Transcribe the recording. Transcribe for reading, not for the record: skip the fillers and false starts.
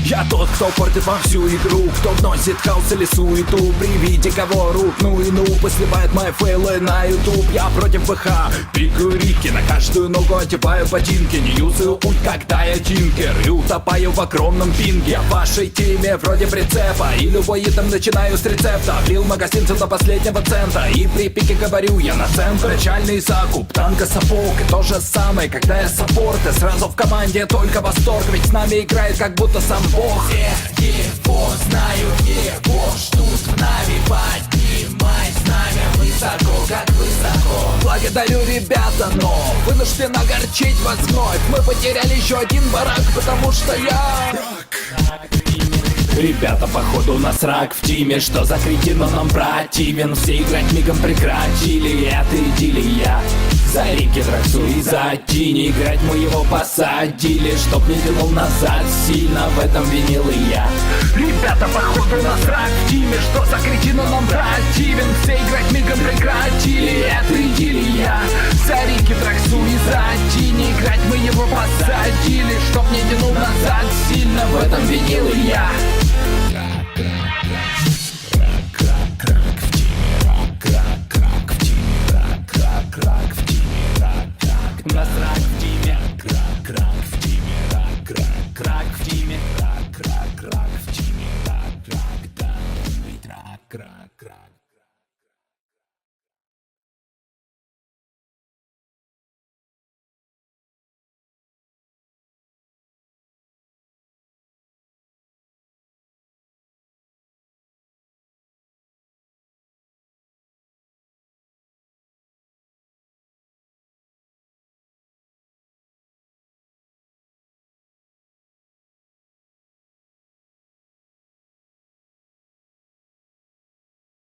Я тот, кто портит вам всю игру, кто вносит хаос или суету. При виде кого рук, ну и ну, посливает мои фейлы на ютуб. Я против ВХ, пикаю рики, на каждую ногу одеваю ботинки. Не юзаю ульт, когда я тинкер, и утопаю в огромном пинге. В вашей теме вроде прицепа, и любой итем начинаю с рецепта. Влил магазин до последнего цента, и при пике говорю я на центр. Начальный закуп, танка сапог, и то же самое, когда я саппорт. И сразу в команде только восторг, ведь с нами играет как будто сам Бог. Всех его знаю, его ждут в Нави. Поднимай знамя высоко, как высоко. Благодарю, ребята, но вынужден огорчить вас вновь. Мы потеряли еще один барак, потому что я... Ребята, походу у нас рак в тиме. Что за кретин, он нам противен. Все играть мигом прекратили. Это идиллия. За Рики, Драксу и за Тини играть мы его посадили, чтоб не тянул назад сильно, в этом винил и я. Ребята, походу у нас рак в тиме. Что за кретин, он нам противен. Все играть мигом прекратили. Это идиллия. За Рики, Драксу и за Тини играть мы его посадили, чтоб не тянул назад сильно, в этом винил и я. У нас рак в тиме, крак в тиме, крак в тиме, крак в тиме, крак, да, ведь крак.